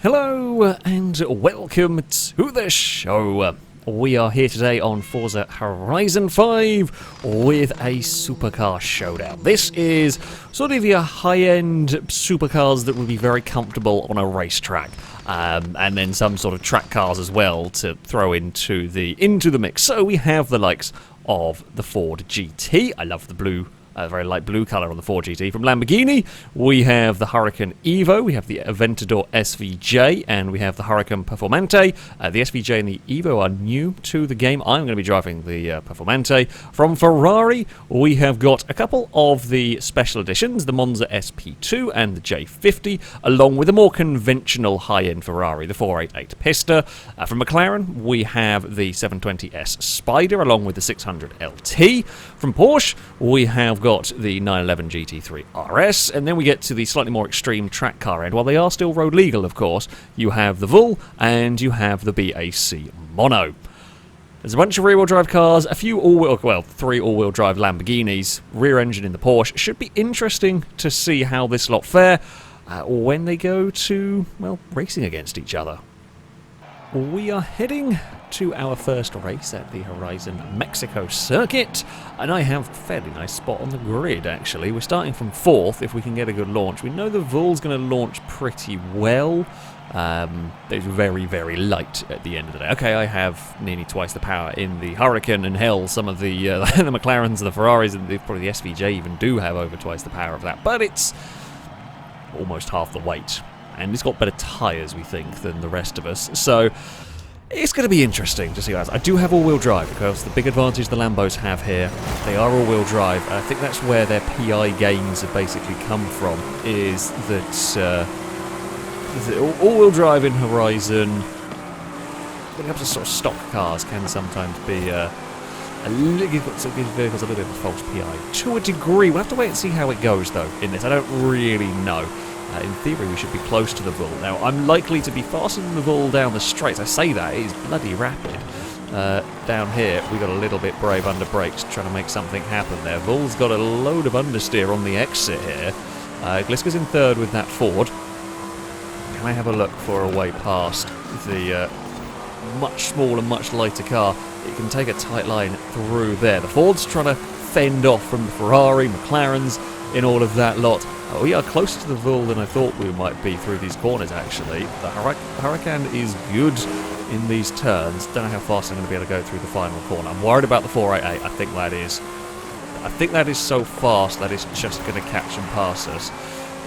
Hello and welcome to the show. We are here today on Forza Horizon 5 with a supercar showdown. This is sort of your high-end supercars that would be very comfortable on a racetrack. And then some sort of track cars as well to throw into the mix. So we have the likes of the Ford GT. I love the blue. Very light blue colour on the Ford GT. From Lamborghini, we have the Huracan Evo, we have the Aventador SVJ, and we have the Huracan Performante. The SVJ and the Evo are new to the game. I'm going to be driving the Performante. From Ferrari, we have got a couple of the special editions, the Monza SP2 and the J50, along with a more conventional high-end Ferrari, the 488 Pista. From McLaren, we have the 720S Spider, along with the 600 LT. From Porsche, we have got the 911 GT3 RS, and then we get to the slightly more extreme track car end. While they are still road legal, of course, you have the Vull and you have the BAC Mono. There's a bunch of rear-wheel drive cars, a few all-wheel, well, 3 all-wheel drive Lamborghinis, rear engine in the Porsche. Should be interesting to see how this lot fare when they go to, well, racing against each other. We are heading to our first race at the Horizon Mexico circuit, and I have a fairly nice spot on the grid, actually. We're starting from 4th if we can get a good launch. We know the Vull's going to launch pretty well. It's very, very light at the end of the day. Okay, I have nearly twice the power in the Huracan, and hell, some of the the McLarens and the Ferraris, and probably the SVJ even do have over twice the power of that, but it's almost half the weight. And it's got better tyres, we think, than the rest of us. So it's going to be interesting to see how I do have all-wheel drive, because the big advantage the Lambos have here, they are all-wheel drive. I think that's where their PI gains have basically come from, is that all-wheel drive in Horizon, when it comes to sort of stock cars, can sometimes be a little bit of a false PI. To a degree. We'll have to wait and see how it goes, though, in this. I don't really know. In theory, we should be close to the Vull. Now, I'm likely to be faster than the Vull down the straights. I say that, it is bloody rapid. Down here, we got a little bit brave under brakes, trying to make something happen there. Vull's got a load of understeer on the exit here. Gliska's in 3rd with that Ford. Can I have a look for a way past the much smaller, much lighter car? It can take a tight line through there. The Ford's trying to fend off from the Ferrari, McLarens, in all of that lot. We are closer to the Vull than I thought we might be through these corners, actually. The Huracan is good in these turns. Don't know how fast I'm going to be able to go through the final corner. I'm worried about the 488. I think that is so fast that it's just going to catch and pass us.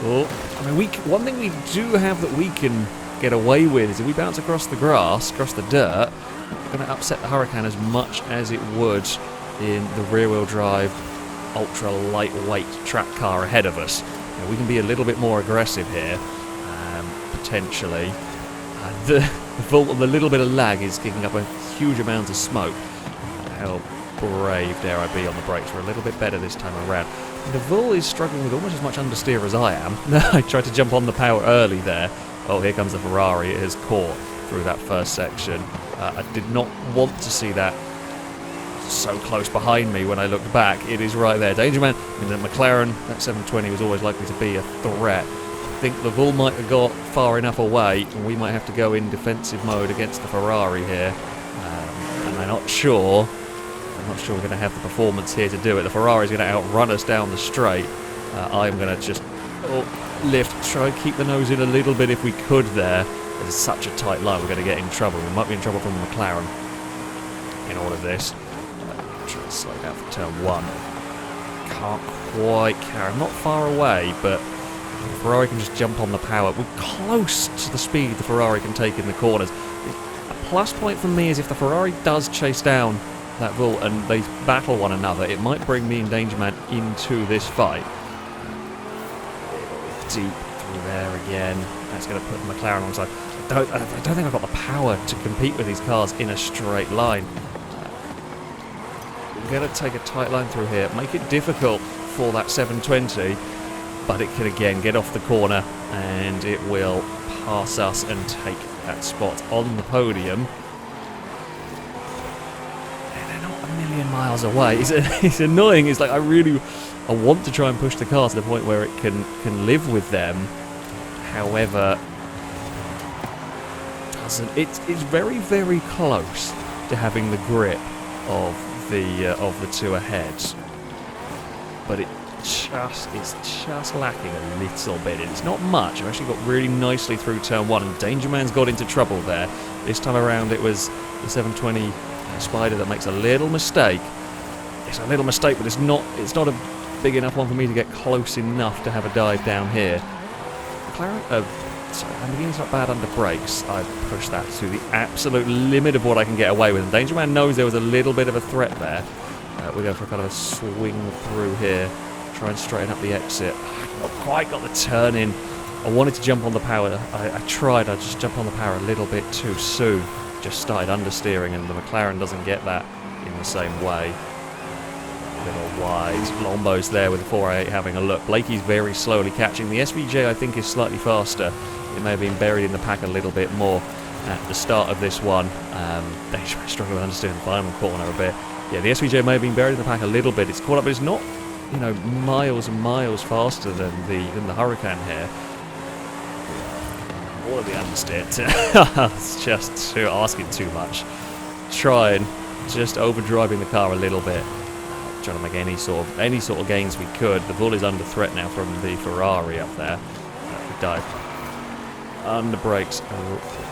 Oh, I mean, one thing we do have that we can get away with is if we bounce across the grass, across the dirt, we're going to upset the Huracan as much as it would in the rear-wheel drive, ultra lightweight track car ahead of us. Now, we can be a little bit more aggressive here, potentially. The Vull, the little bit of lag is kicking up a huge amount of smoke. How brave dare I be on the brakes? We're a little bit better this time around. The Vull is struggling with almost as much understeer as I am. I tried to jump on the power early there. Oh, here comes the Ferrari. It has caught through that first section. I did not want to see that so close behind me when I looked back. It is right there. Danger Man in the McLaren. That 720 was always likely to be a threat. I think the Vull might have got far enough away, and we might have to go in defensive mode against the Ferrari here. And I'm not sure we're going to have the performance here to do it. The Ferrari's going to outrun us down the straight. I'm going to just lift, try and keep the nose in a little bit if we could there. There's such a tight line, we're going to get in trouble. We might be in trouble from the McLaren in all of this. Try to slow down for turn 1. Can't quite carry. I'm not far away, but the Ferrari can just jump on the power. We're close to the speed the Ferrari can take in the corners. A plus point for me is if the Ferrari does chase down that Vull and they battle one another, it might bring me and Danger Man into this fight. Deep through there again. That's going to put the McLaren on the side. I don't think I've got the power to compete with these cars in a straight line. We're going to take a tight line through here, make it difficult for that 720, but it can again get off the corner and it will pass us and take that spot on the podium. And they're not a million miles away. It's annoying. It's like I want to try and push the car to the point where it can live with them. However, doesn't. It's very, very close to having the grip of the two ahead, but it's just lacking a little bit. It's not much. I've actually got really nicely through turn 1, and Danger Man's got into trouble there. This time around, it was the 720 Spider that makes a little mistake. It's a little mistake, but it's not a big enough one for me to get close enough to have a dive down here. Lamborghini's not bad under brakes. I pushed that to the absolute limit of what I can get away with. And Danger Man knows there was a little bit of a threat there. We're going for a kind of a swing through here. Try and straighten up the exit. Not quite got the turn in. I wanted to jump on the power. I tried. I just jumped on the power a little bit too soon. Just started understeering, and the McLaren doesn't get that in the same way. A little wide. Lombo's there with the 488 having a look. Blakey's very slowly catching. The SVJ, I think, is slightly faster. It may have been buried in the pack a little bit more at the start of this one. They struggle with understeering the final corner a bit. Yeah, the SVJ may have been buried in the pack a little bit. It's caught up, but it's not, you know, miles and miles faster than the Hurricane here. All of the understeer. It's just asking too much. Trying, just overdriving the car a little bit. Trying to make any sort of gains we could. The Bull is under threat now from the Ferrari up there. We dive under brakes,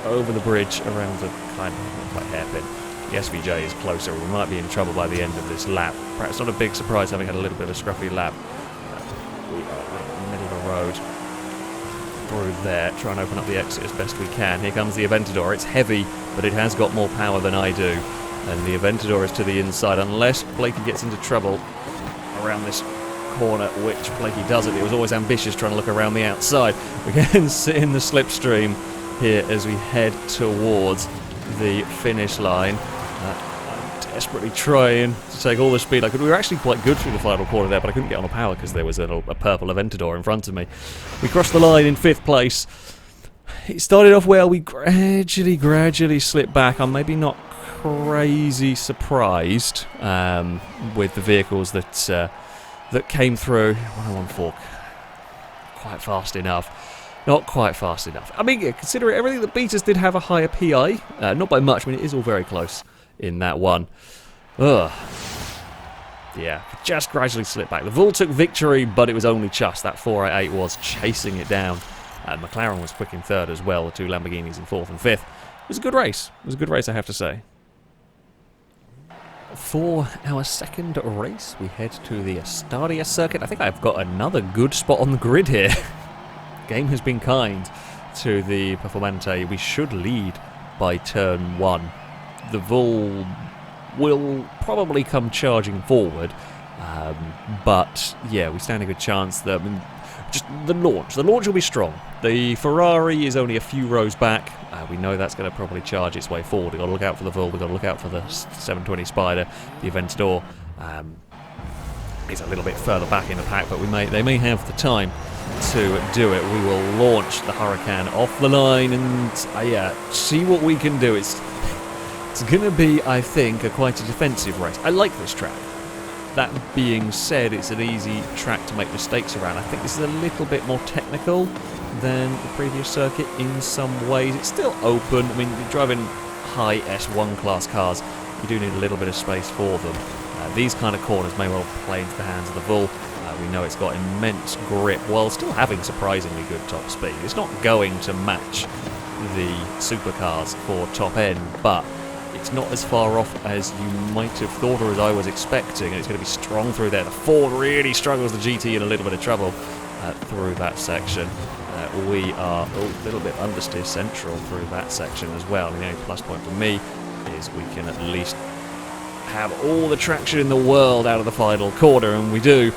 over the bridge, around the kind of quite hairpin. The SVJ is closer. We might be in trouble by the end of this lap. Perhaps not a big surprise having had a little bit of a scruffy lap. We are in the middle of the road. Through there, try and open up the exit as best we can. Here comes the Aventador. It's heavy, but it has got more power than I do. And the Aventador is to the inside, unless Blakey gets into trouble around this corner, which Blakey doesn't. It was always ambitious trying to look around the outside. We can sit in the slipstream here as we head towards the finish line. I'm desperately trying to take all the speed I could. We were actually quite good through the final corner there, but I couldn't get on a power because there was a purple Aventador in front of me. We crossed the line in 5th place. It started off well. We gradually slipped back. I'm maybe not crazy surprised with the vehicles that came through. 114, quite fast enough. Not quite fast enough. I mean, considering everything, the Beaters did have a higher PI. Not by much. I mean, it is all very close in that one. Ugh. Yeah, just gradually slipped back. The Bull took victory, but it was only just. That 488 was chasing it down. McLaren was quick in 3rd as well. The two Lamborghinis in 4th and 5th. It was a good race. It was a good race, I have to say. For our second race, we head to the Estadia circuit. I think I've got another good spot on the grid here. Game has been kind to the Performante. We should lead by turn 1. The Bull will probably come charging forward, but yeah, we stand a good chance that just the launch will be strong. The Ferrari is only a few rows back. We know that's going to probably charge its way forward. We've got to look out for the Bull, we've got to look out for the 720 Spider, the Aventador. Is a little bit further back in the pack, but they may have the time to do it. We will launch the Hurricane off the line and see what we can do. It's going to be, I think, quite a defensive race. I like this track. That being said, it's an easy track to make mistakes around. I think this is a little bit more technical than the previous circuit in some ways. It's still open. I mean, you're driving high S1 class cars, you do need a little bit of space for them. These kind of corners may well play into the hands of the Bull. We know it's got immense grip while still having surprisingly good top speed. It's not going to match the supercars for top end, but it's not as far off as you might have thought or as I was expecting, and it's going to be strong through there. The Ford really struggles, the GT in a little bit of trouble through that section. We are a little bit understeer central through that section as well. And the only plus point for me is we can at least have all the traction in the world out of the final corner, and we do.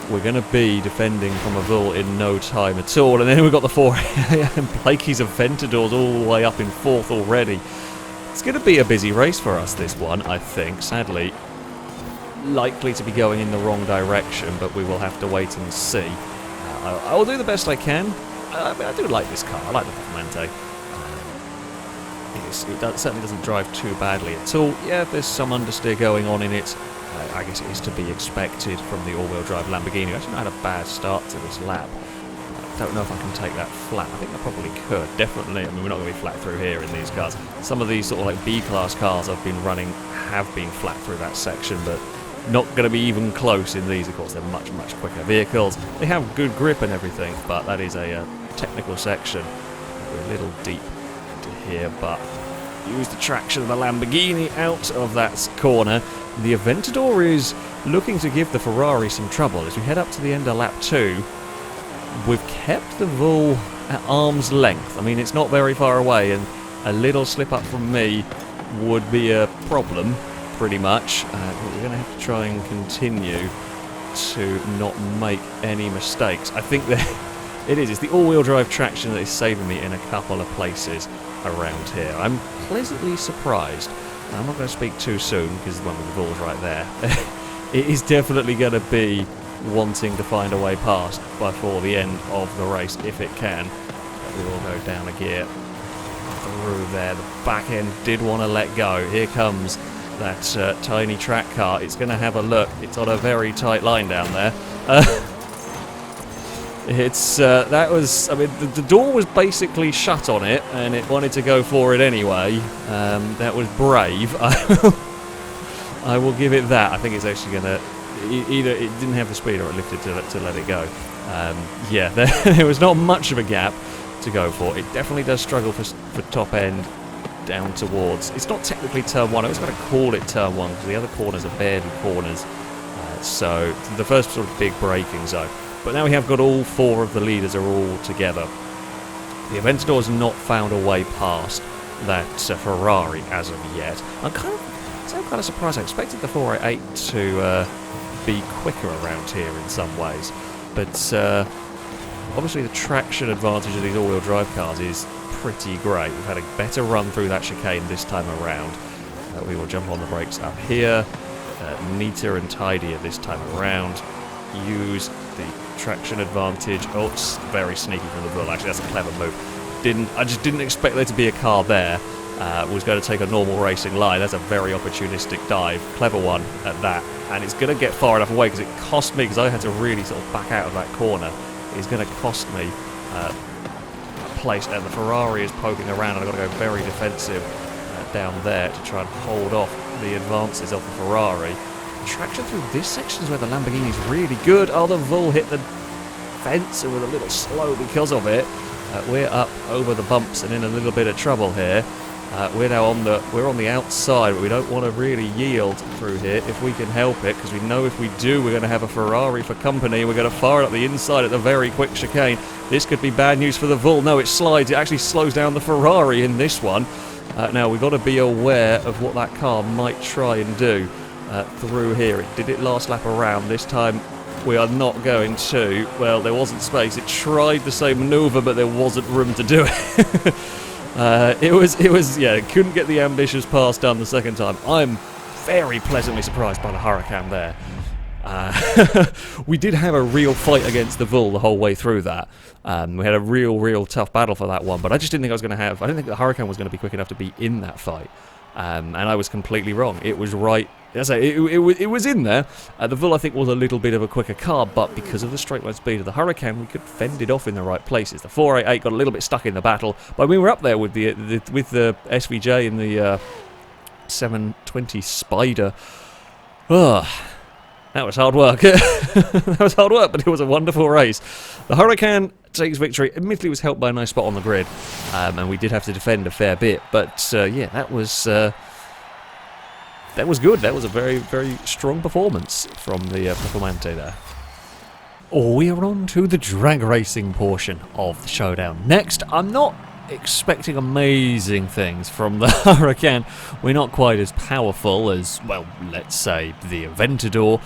We're going to be defending from a Bull in no time at all. And then we've got the 4 and Blakey's Aventadors all the way up in 4th already. It's going to be a busy race for us, this one, I think. Sadly, likely to be going in the wrong direction, but we will have to wait and see. I will do the best I can. I do like this car. I like the Performante. It certainly doesn't drive too badly at all. Yeah, there's some understeer going on in it. I guess it is to be expected from the all-wheel drive Lamborghini. Actually, not had a bad start to this lap. Don't know if I can take that flat. I think I probably could, definitely. I mean, we're not going to be flat through here in these cars. Some of these sort of like B-class cars I've been running have been flat through that section, but not going to be even close in these. Of course, they're much, much quicker vehicles. They have good grip and everything, but that is a technical section. We're a little deep into here, but use the traction of the Lamborghini out of that corner. The Aventador is looking to give the Ferrari some trouble. As we head up to the end of lap 2, we've kept the Bull at arm's length. I mean, it's not very far away, and a little slip up from me would be a problem, pretty much. But we're going to have to try and continue to not make any mistakes. I think that it's the all-wheel drive traction that is saving me in a couple of places around here. I'm pleasantly surprised. I'm not going to speak too soon, because the one with the Bull's right there. It is definitely going to be wanting to find a way past before the end of the race, if it can. But we will go down a gear through there. The back end did want to let go. Here comes that tiny track car. It's going to have a look. It's on a very tight line down there. That was, I mean, the door was basically shut on it, and it wanted to go for it anyway. That was brave. I will give it that. I think it's actually going to, either it didn't have the speed or it lifted to let it go. Yeah, there was not much of a gap to go for. It definitely does struggle for top end down towards, it's not technically turn 1, I was going to call it turn 1 because the other corners are barely corners. So the first sort of big braking zone. But now we have got all 4 of the leaders are all together. The Aventador has not found a way past that Ferrari as of yet. I'm kind of surprised. I expected the 488 to be quicker around here in some ways, but obviously the traction advantage of these all-wheel drive cars is pretty great. We've had a better run through that chicane this time around. We will jump on the brakes up here, neater and tidier this time around. Use the traction advantage. Oh, it's very sneaky from the Bull. Actually, that's a clever move. I just didn't expect there to be a car there. Was going to take a normal racing line. That's a very opportunistic dive. Clever one at that. And it's going to get far enough away because it cost me, because I had to really sort of back out of that corner. It's going to cost me a place. And the Ferrari is poking around, and I've got to go very defensive down there to try and hold off the advances of the Ferrari. Traction through this section is where the Lamborghini is really good. Oh, the Bull hit the fence and was a little slow because of it. We're up over the bumps and in a little bit of trouble here. We're now on the outside, but we don't want to really yield through here if we can help it, because we know if we do, we're going to have a Ferrari for company. We're going to fire it up the inside at the very quick chicane. This could be bad news for the Bull. No, it slides. It actually slows down the Ferrari in this one. Now, we've got to be aware of what that car might try and do through here. It did it last lap around. This time, we are not going to. Well, there wasn't space. It tried the same manoeuvre, but there wasn't room to do it. It was, yeah, couldn't get the ambitious pass done the second time. I'm very pleasantly surprised by the Huracan there. We did have a real fight against the Bull the whole way through that. We had a real tough battle for that one, but I just didn't think I didn't think the Huracan was going to be quick enough to be in that fight. And I was completely wrong. It was right. As I say, it was in there. The Bull, I think, was a little bit of a quicker car, but because of the straight line speed of the Huracan, we could fend it off in the right places. The 488 got a little bit stuck in the battle, but we were up there with the SVJ and the 720 Spider. Ugh. That was hard work. That was hard work, but it was a wonderful race. The Huracan takes victory. Admittedly, was helped by a nice spot on the grid, and we did have to defend a fair bit. But yeah, that was good. That was a very strong performance from the Performante there. We are on to the drag racing portion of the showdown. Next, I'm not expecting amazing things from the Huracan. We're not quite as powerful as, well, let's say the Aventador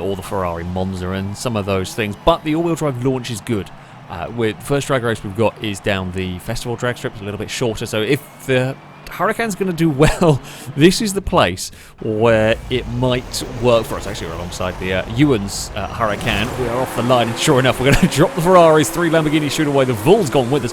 or the Ferrari Monza and some of those things, but the all-wheel drive launch is good. The first drag race we've got is down the festival drag strip. It's a little bit shorter, so if the Huracan's going to do well. This is the place where it might work for us. Actually, we're alongside the Ewan's Huracan. We are off the line, and sure enough, we're going to drop the Ferraris. 3 Lamborghinis shoot away. The Vul's gone with us.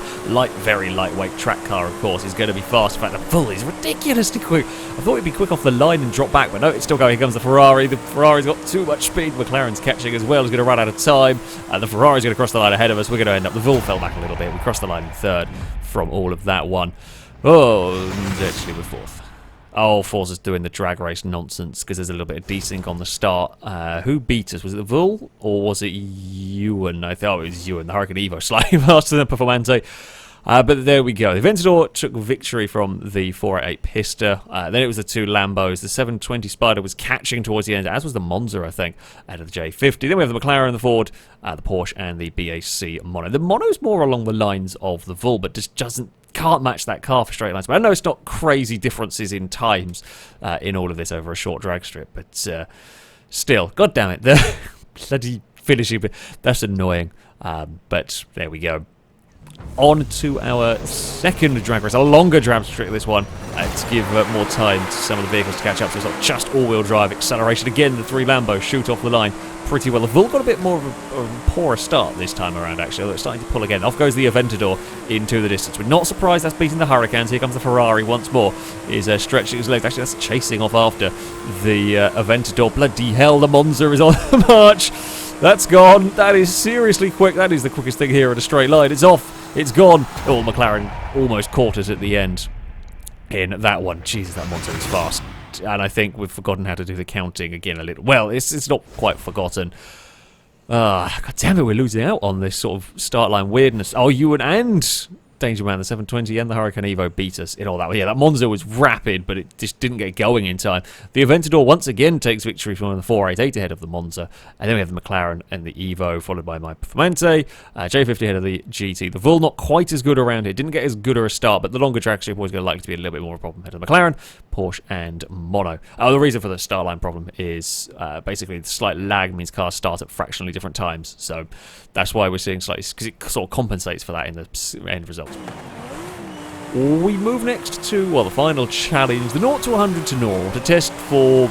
Very lightweight track car, of course, is going to be fast. In fact, the Vul is ridiculously quick. I thought it'd be quick off the line and drop back, but no, it's still going. Here comes the Ferrari. The Ferrari's got too much speed. McLaren's catching as well. He's going to run out of time. The Ferrari's going to cross the line ahead of us. We're going to end up... The Vul fell back a little bit. We crossed the line in third from all of that one. Oh, actually we're fourth. Oh, Forza's doing the drag race nonsense because there's a little bit of desync on the start. Who beat us? Was it the Vul or was it Ewan? I thought it was Ewan. The Huracan Evo slightly faster than Performante. But there we go. The Aventador took victory from the 488 Pista. Then it was the 2 Lambos. The 720 Spider was catching towards the end, as was the Monza, I think, out of the J50. Then we have the McLaren, the Ford, the Porsche, and the BAC Mono. The Mono's more along the lines of the Vul, but just can't match that car for straight lines. But I know it's not crazy differences in times in all of this over a short drag strip, but still, god damn it, the bloody finishing bit, that's annoying. But there we go. On to our second drag race, a longer drag strip this one, to give more time to some of the vehicles to catch up. So it's not just all-wheel drive acceleration. Again, the 3 Lambos shoot off the line pretty well. The Vul got a bit more of a poorer start this time around, actually, although it's starting to pull again. Off goes the Aventador into the distance. We're not surprised that's beating the Huracans. Here comes the Ferrari once more. Is stretching his legs. Actually, that's chasing off after the Aventador. Bloody hell, the Monza is on the march. That's gone. That is seriously quick. That is the quickest thing here in a straight line. It's off. It's gone. Oh, McLaren almost caught us at the end in that one. Jesus, that Monza is fast. And I think we've forgotten how to do the counting again a little. Well, it's not quite forgotten. God damn it, we're losing out on this sort of start line weirdness. Oh, Ewan and Danger Man, the 720 and the Huracan Evo beat us in all that. Yeah, that Monza was rapid, but it just didn't get going in time. The Aventador once again takes victory from the 488 ahead of the Monza. And then we have the McLaren and the Evo, followed by my Performante. J50 ahead of the GT. The Vul not quite as good around here. Didn't get as good a start, but the longer track strip was going to likely to be a little bit more of a problem ahead of the McLaren, Porsche, and Mono. The reason for the start line problem is basically the slight lag means cars start at fractionally different times. So that's why we're seeing slightly, because it sort of compensates for that in the end result. We move next to, well, the final challenge, the 0 to 100 to 0, to test for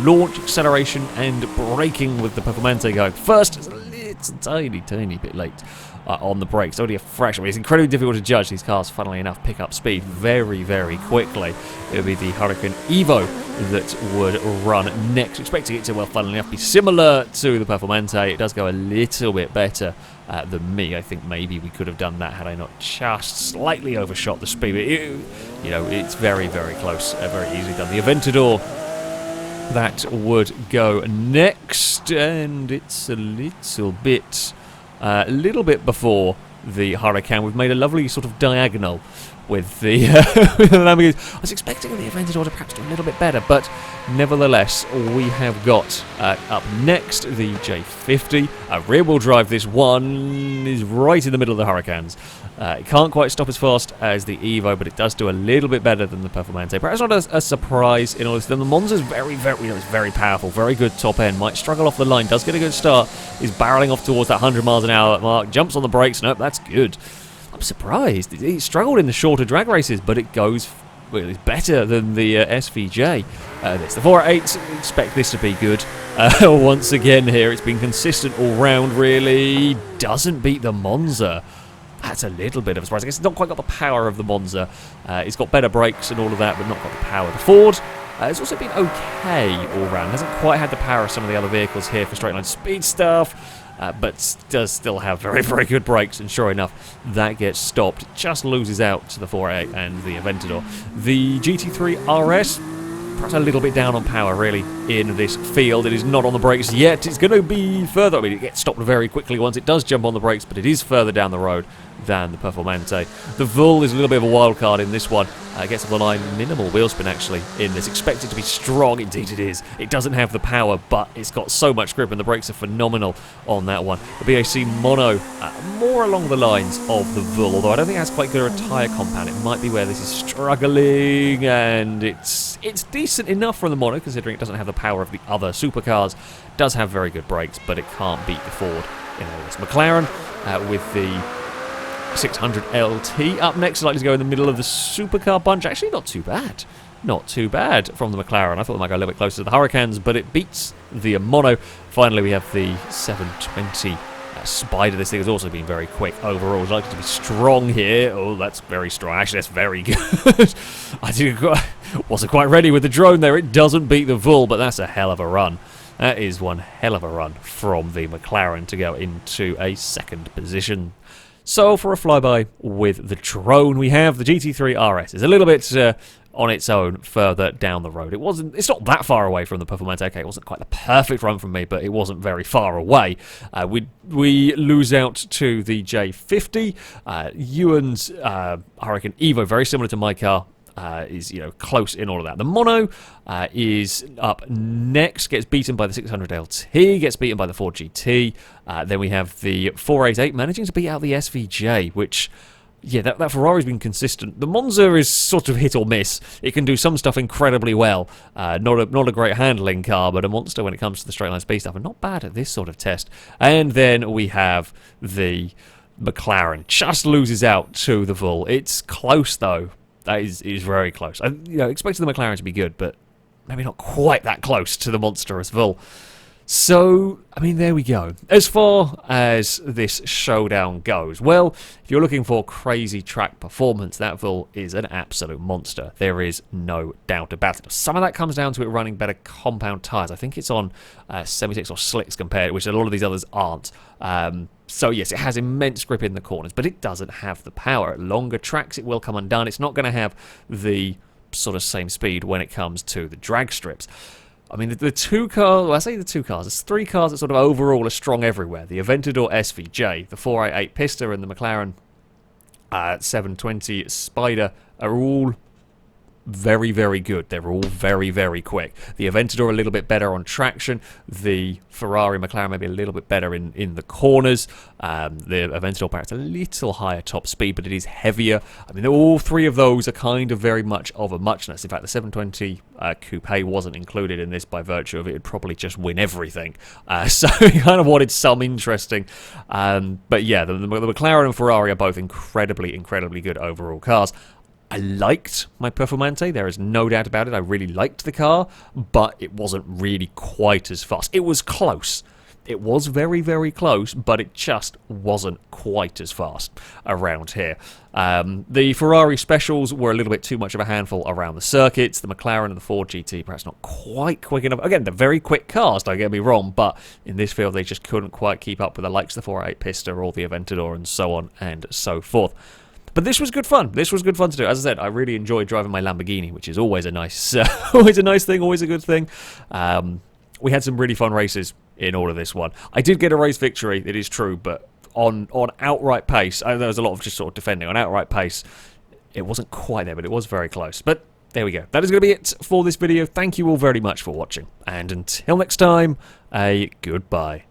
launch, acceleration, and braking with the Performante going. First, it's a tiny bit late on the brakes, only a fraction. It's incredibly difficult to judge. These cars, funnily enough, pick up speed very, very quickly. It would be the Huracan Evo that would run next, expecting it to, well, funnily enough, be similar to the Performante. It does go a little bit better than me. I think maybe we could have done that had I not just slightly overshot the speed. It's very, very close, very easily done. The Aventador, that would go next, and it's a little bit before the Huracan. We've made a lovely sort of diagonal with the Lamborghinis. I was expecting the Aventador to perhaps do a little bit better, but nevertheless, we have got up next the J50. Rear-wheel drive. This one is right in the middle of the Huracans. It can't quite stop as fast as the Evo, but it does do a little bit better than the Performante. Perhaps not a surprise in all this. Then the Monza's very, it's very powerful, very good top end. Might struggle off the line, does get a good start. Is barreling off towards that 100 miles an hour mark. Jumps on the brakes. Nope, that's good. I'm surprised. He struggled in the shorter drag races, but it goes, well, it's better than the SVJ. The 488, expect this to be good. Once again here, it's been consistent all round, really. Doesn't beat the Monza. That's a little bit of a surprise. I guess it's not quite got the power of the Monza. It's got better brakes and all of that, but not got the power. The Ford, it's also been okay all round. Hasn't quite had the power of some of the other vehicles here for straight line speed stuff. But does still have very, very good brakes, and sure enough, that gets stopped. Just loses out to the 488 and the Aventador. The GT3 RS, perhaps a little bit down on power, really, in this field. It is not on the brakes yet. It's going to be further. I mean, it gets stopped very quickly once it does jump on the brakes, but it is further down the road than the Performante. The Vul is a little bit of a wild card in this one. Gets off the line, minimal wheel spin actually in this. Expected to be strong, indeed it is. It doesn't have the power, but it's got so much grip, and the brakes are phenomenal on that one. The BAC Mono, more along the lines of the Vul, although I don't think it has quite good a tyre compound. It might be where this is struggling, and it's decent enough for the Mono, considering it doesn't have the power of the other supercars. It does have very good brakes, but it can't beat the Ford in all this. McLaren with the 600 LT up next, likely to go in the middle of the supercar bunch. Actually, not too bad. Not too bad from the McLaren. I thought it might go a little bit closer to the Hurricanes, but it beats the Mono. Finally, we have the 720 Spider. This thing has also been very quick overall. It's likely to be strong here. Oh, that's very strong. Actually, that's very good. Wasn't quite ready with the drone there. It doesn't beat the Vull, but that's a hell of a run. That is one hell of a run from the McLaren to go into a second position. So for a flyby with the drone, we have the GT3 RS. It's a little bit on its own further down the road. It's not that far away from the Performante. Okay, it wasn't quite the perfect run from me, but it wasn't very far away. We lose out to the J50. Ewan's Hurricane Evo, very similar to my car. Is close in all of that. The Mono is up next, gets beaten by the 600 LT, gets beaten by the Ford GT. Then we have the 488 managing to beat out the SVJ, which, yeah, that Ferrari's been consistent. The Monza is sort of hit or miss. It can do some stuff incredibly well. Not a great handling car, but a monster when it comes to the straight line speed stuff, and not bad at this sort of test. And then we have the McLaren, just loses out to the Vull. It's close though. That is very close. I expected the McLaren to be good, but maybe not quite that close to the monstrous Vull. So, I mean, there we go. As far as this showdown goes, well, if you're looking for crazy track performance, that Vull is an absolute monster. There is no doubt about it. Some of that comes down to it running better compound tyres. I think it's on semi-slicks or slicks compared, which a lot of these others aren't. So yes, it has immense grip in the corners, but it doesn't have the power. At longer tracks, it will come undone. It's not going to have the sort of same speed when it comes to the drag strips. I mean, the two cars, well, I say the two cars, there's three cars that sort of overall are strong everywhere. The Aventador SVJ, the 488 Pista, and the McLaren 720 Spider are all very, very good. They're all very, very quick. The Aventador a little bit better on traction. The Ferrari McLaren maybe a little bit better in the corners. The Aventador perhaps a little higher top speed, but it is heavier. I mean, all three of those are kind of very much of a muchness. In fact, the 720 Coupe wasn't included in this by virtue of it would probably just win everything. So we kind of wanted some interesting. But yeah, the McLaren and Ferrari are both incredibly, incredibly good overall cars. I liked my Performante, there is no doubt about it. I really liked the car, but it wasn't really quite as fast. It was close. It was very, very close, but it just wasn't quite as fast around here. The Ferrari specials were a little bit too much of a handful around the circuits. The McLaren and the Ford GT perhaps not quite quick enough. Again, they're very quick cars, don't get me wrong, but in this field they just couldn't quite keep up with the likes of the 488 Pista or the Aventador and so on and so forth. But this was good fun. This was good fun to do. As I said, I really enjoyed driving my Lamborghini, which is always a nice, always a nice thing, always a good thing. We had some really fun races in all of this one. I did get a race victory, it is true, but on outright pace, there was a lot of just sort of defending. On outright pace, it wasn't quite there, but it was very close. But there we go. That is going to be it for this video. Thank you all very much for watching. And until next time, a goodbye.